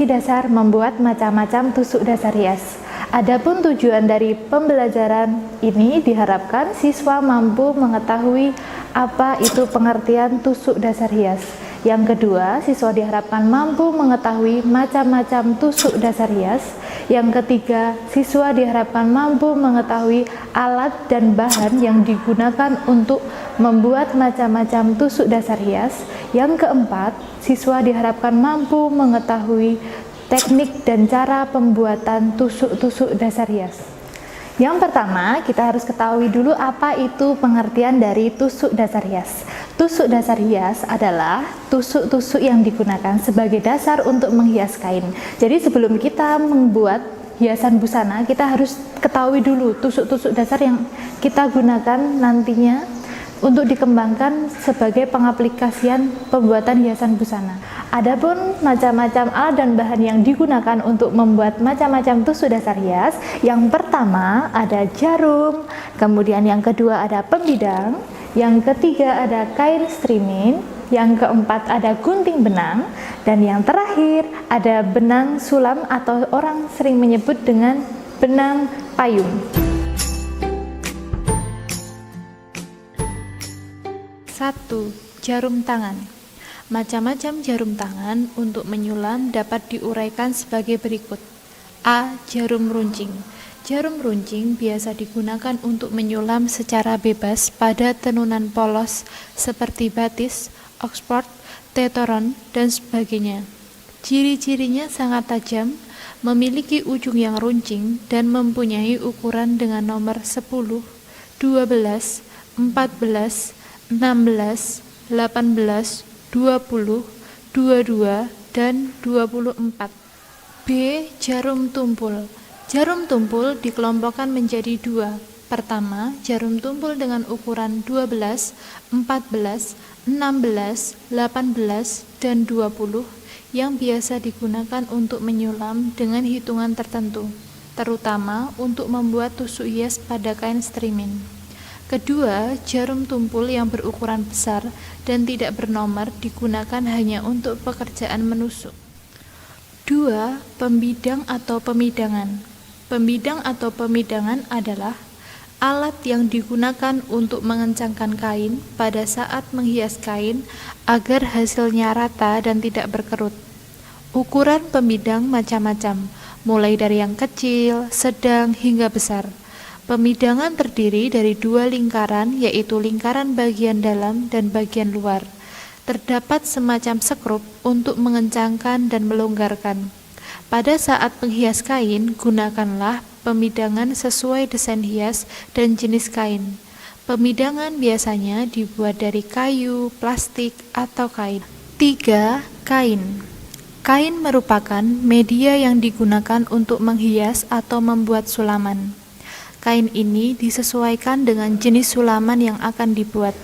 Dasar membuat macam-macam tusuk dasar hias. Adapun tujuan dari pembelajaran ini diharapkan siswa mampu mengetahui apa itu pengertian tusuk dasar hias. Yang kedua, siswa diharapkan mampu mengetahui macam-macam tusuk dasar hias. Yang ketiga, siswa diharapkan mampu mengetahui alat dan bahan yang digunakan untuk membuat macam-macam tusuk dasar hias. Yang keempat, siswa diharapkan mampu mengetahui teknik dan cara pembuatan tusuk-tusuk dasar hias. Yang pertama, kita harus ketahui dulu apa itu pengertian dari tusuk dasar hias. Tusuk dasar hias adalah tusuk-tusuk yang digunakan sebagai dasar untuk menghias kain. Jadi sebelum kita membuat hiasan busana, kita harus ketahui dulu tusuk-tusuk dasar yang kita gunakan nantinya untuk dikembangkan sebagai pengaplikasian pembuatan hiasan busana. Adapun macam-macam alat dan bahan yang digunakan untuk membuat macam-macam tusuk dasar hias, yang pertama ada jarum, kemudian yang kedua ada pembidang, yang ketiga ada kain streaming, yang keempat ada gunting benang, dan yang terakhir ada benang sulam atau orang sering menyebut dengan benang payung. 1. Jarum tangan. Macam-macam jarum tangan untuk menyulam dapat diuraikan sebagai berikut. A. Jarum runcing. Jarum runcing biasa digunakan untuk menyulam secara bebas pada tenunan polos seperti batis, oxford, tetoron, dan sebagainya. Ciri-cirinya sangat tajam, memiliki ujung yang runcing, dan mempunyai ukuran dengan nomor 10, 12, 14, 16, 18, 20, 22, dan 24. B. Jarum tumpul. Jarum tumpul dikelompokkan menjadi dua. Pertama, jarum tumpul dengan ukuran 12, 14, 16, 18, dan 20 yang biasa digunakan untuk menyulam dengan hitungan tertentu, terutama untuk membuat tusuk hias pada kain streaming. Kedua, jarum tumpul yang berukuran besar dan tidak bernomor digunakan hanya untuk pekerjaan menusuk. 2. Pembidang atau pemidangan. Pembidang atau pemidangan adalah alat yang digunakan untuk mengencangkan kain pada saat menghias kain agar hasilnya rata dan tidak berkerut. Ukuran pembidang macam-macam, mulai dari yang kecil, sedang, hingga besar. Pemidangan terdiri dari dua lingkaran, yaitu lingkaran bagian dalam dan bagian luar. Terdapat semacam sekrup untuk mengencangkan dan melonggarkan. Pada saat menghias kain, gunakanlah pemidangan sesuai desain hias dan jenis kain. Pemidangan biasanya dibuat dari kayu, plastik, atau kain. 3. Kain. Kain merupakan media yang digunakan untuk menghias atau membuat sulaman. Kain ini disesuaikan dengan jenis sulaman yang akan dibuat.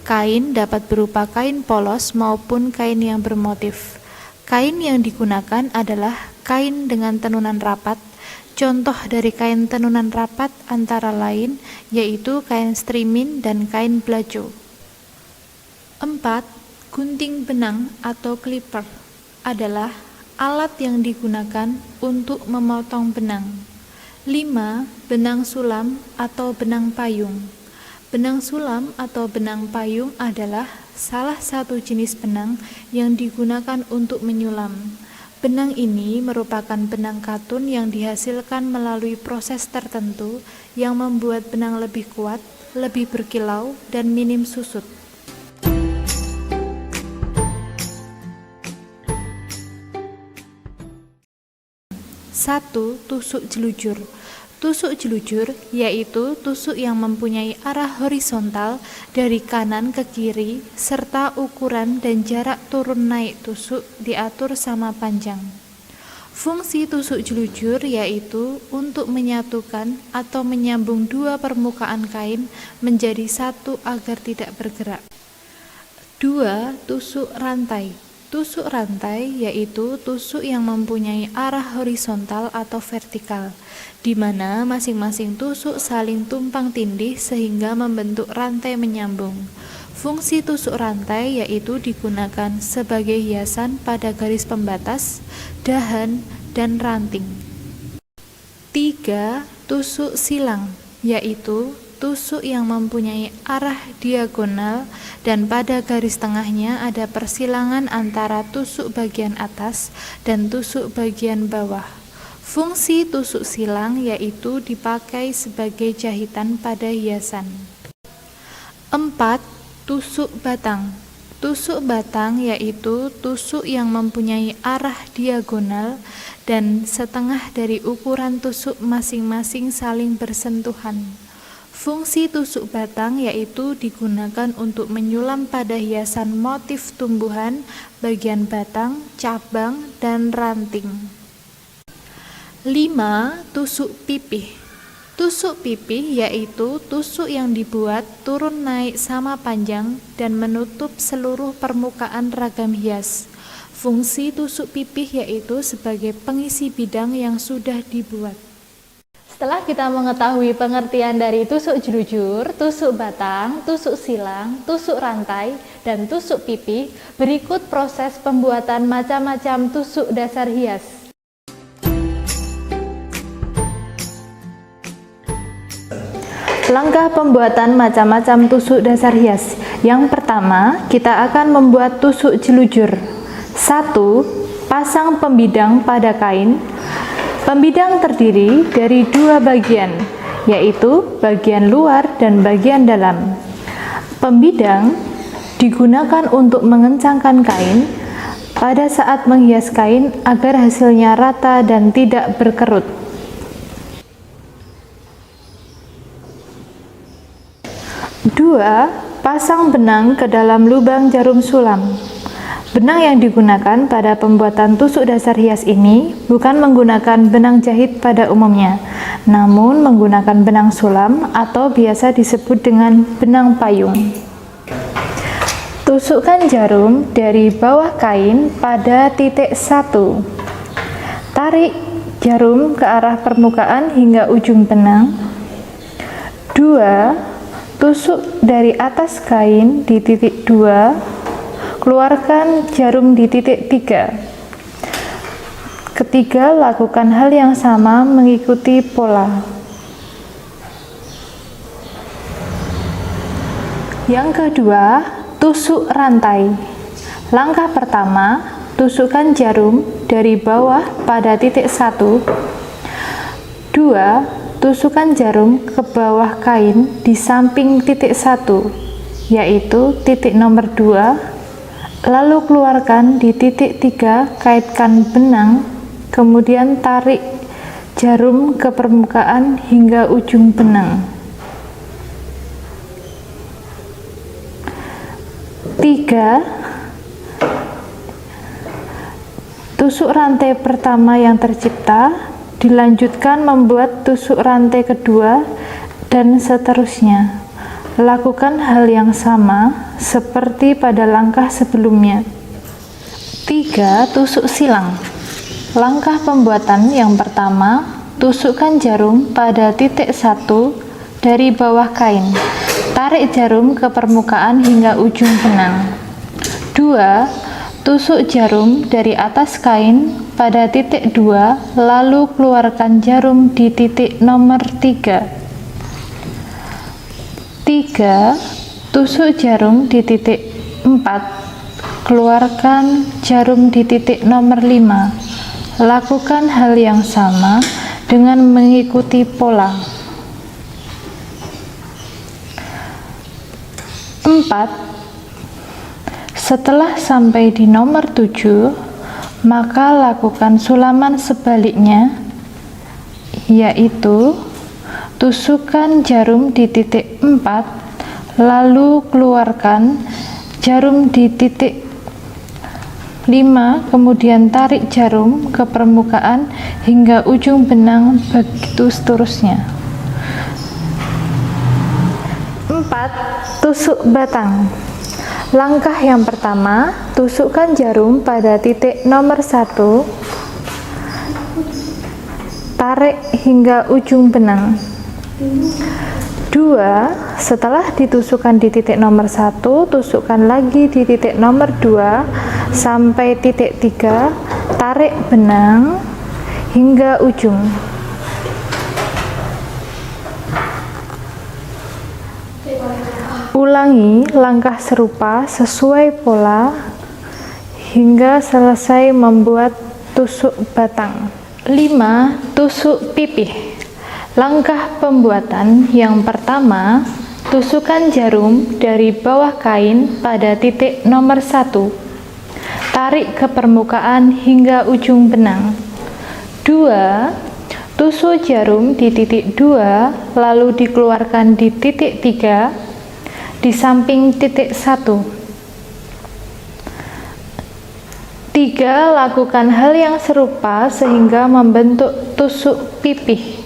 Kain dapat berupa kain polos maupun kain yang bermotif. Kain yang digunakan adalah kain dengan tenunan rapat. Contoh dari kain tenunan rapat antara lain yaitu kain streaming dan kain belajo. 4. Gunting benang atau clipper adalah alat yang digunakan untuk memotong benang. 5. Benang sulam atau benang payung. Benang sulam atau benang payung adalah salah satu jenis benang yang digunakan untuk menyulam. Benang ini merupakan benang katun yang dihasilkan melalui proses tertentu yang membuat benang lebih kuat, lebih berkilau, dan minim susut. 1. Tusuk jelujur. Tusuk jelujur yaitu tusuk yang mempunyai arah horizontal dari kanan ke kiri serta ukuran dan jarak turun naik tusuk diatur sama panjang. Fungsi tusuk jelujur yaitu untuk menyatukan atau menyambung dua permukaan kain menjadi satu agar tidak bergerak. 2. Tusuk rantai. Tusuk rantai yaitu tusuk yang mempunyai arah horizontal atau vertikal, di mana masing-masing tusuk saling tumpang tindih sehingga membentuk rantai menyambung. Fungsi tusuk rantai yaitu digunakan sebagai hiasan pada garis pembatas, dahan, dan ranting. 3. Tusuk silang, yaitu tusuk yang mempunyai arah diagonal dan pada garis tengahnya ada persilangan antara tusuk bagian atas dan tusuk bagian bawah. Fungsi tusuk silang yaitu dipakai sebagai jahitan pada hiasan. 4. Tusuk batang. Tusuk batang yaitu tusuk yang mempunyai arah diagonal dan setengah dari ukuran tusuk masing-masing saling bersentuhan. Fungsi tusuk batang yaitu digunakan untuk menyulam pada hiasan motif tumbuhan, bagian batang, cabang, dan ranting. 5. Tusuk pipih. Tusuk pipih yaitu tusuk yang dibuat turun naik sama panjang dan menutup seluruh permukaan ragam hias. Fungsi tusuk pipih yaitu sebagai pengisi bidang yang sudah dibuat. Setelah kita mengetahui pengertian dari tusuk jelujur, tusuk batang, tusuk silang, tusuk rantai, dan tusuk pipih, berikut proses pembuatan macam-macam tusuk dasar hias. Langkah pembuatan macam-macam tusuk dasar hias. Yang pertama, kita akan membuat tusuk jelujur. 1. Pasang pembidang pada kain. Pembidang terdiri dari 2 bagian, yaitu bagian luar dan bagian dalam. Pembidang digunakan untuk mengencangkan kain pada saat menghias kain agar hasilnya rata dan tidak berkerut. 2. Pasang benang ke dalam lubang jarum sulam. Benang yang digunakan pada pembuatan tusuk dasar hias ini bukan menggunakan benang jahit pada umumnya, namun menggunakan benang sulam atau biasa disebut dengan benang payung. Tusukkan jarum dari bawah kain pada titik 1. Tarik jarum ke arah permukaan hingga ujung benang. 2. Tusuk dari atas kain di titik 2, keluarkan jarum di titik 3. Ketiga, lakukan hal yang sama mengikuti pola. Yang kedua, tusuk rantai. Langkah pertama, tusukkan jarum dari bawah pada titik 1. 2. Tusukkan jarum ke bawah kain di samping titik 1, yaitu titik nomor 2, lalu keluarkan di titik 3, kaitkan benang, kemudian tarik jarum ke permukaan hingga ujung benang. 3. Tusuk rantai pertama yang tercipta, dilanjutkan membuat tusuk rantai kedua dan seterusnya. Lakukan hal yang sama seperti pada langkah sebelumnya. 3. Tusuk silang. Langkah pembuatan yang pertama, tusukkan jarum pada titik 1 dari bawah kain. Tarik jarum ke permukaan hingga ujung benang. 2. Tusuk jarum dari atas kain pada titik 2, lalu keluarkan jarum di titik nomor 3. 3. Tusuk jarum di titik 4, keluarkan jarum di titik nomor 5. Lakukan hal yang sama dengan mengikuti pola. 4. Setelah sampai di nomor 7, maka lakukan sulaman sebaliknya, yaitu tusukkan jarum di titik 4, lalu keluarkan jarum di titik 5, kemudian tarik jarum ke permukaan hingga ujung benang, begitu seterusnya. 4. Tusuk batang. Langkah yang pertama, tusukkan jarum pada titik nomor 1, tarik hingga ujung benang. 2. 2, setelah ditusukkan di titik nomor 1, tusukkan lagi di titik nomor 2 sampai titik 3, tarik benang hingga ujung. Ulangi langkah serupa sesuai pola hingga selesai membuat tusuk batang. 5. Tusuk pipih. Langkah pembuatan yang pertama, tusukkan jarum dari bawah kain pada titik nomor 1. Tarik ke permukaan hingga ujung benang. 2. Tusuk jarum di titik 2, lalu dikeluarkan di titik 3 di samping titik 1. 3. Lakukan hal yang serupa sehingga membentuk tusuk pipih.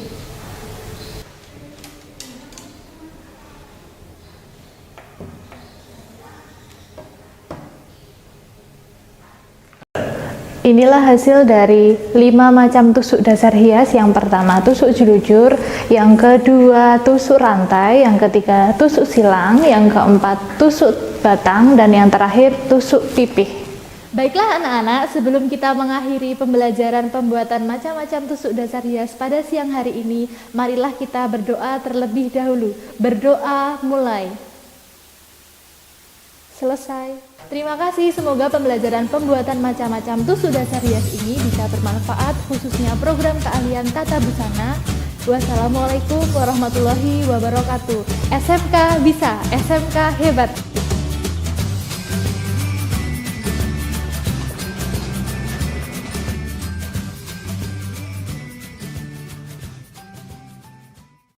Inilah hasil dari 5 macam tusuk dasar hias. Yang pertama tusuk jelujur, yang kedua tusuk rantai, yang ketiga tusuk silang, yang keempat tusuk batang, dan yang terakhir tusuk pipih. Baiklah anak-anak, sebelum kita mengakhiri pembelajaran pembuatan macam-macam tusuk dasar hias pada siang hari ini, marilah kita berdoa terlebih dahulu. Berdoa mulai. Selesai. Terima kasih, semoga pembelajaran pembuatan macam-macam tusuk dasar hias ini bisa bermanfaat, khususnya program keahlian tata busana. Wassalamualaikum warahmatullahi wabarakatuh. SMK bisa, SMK hebat.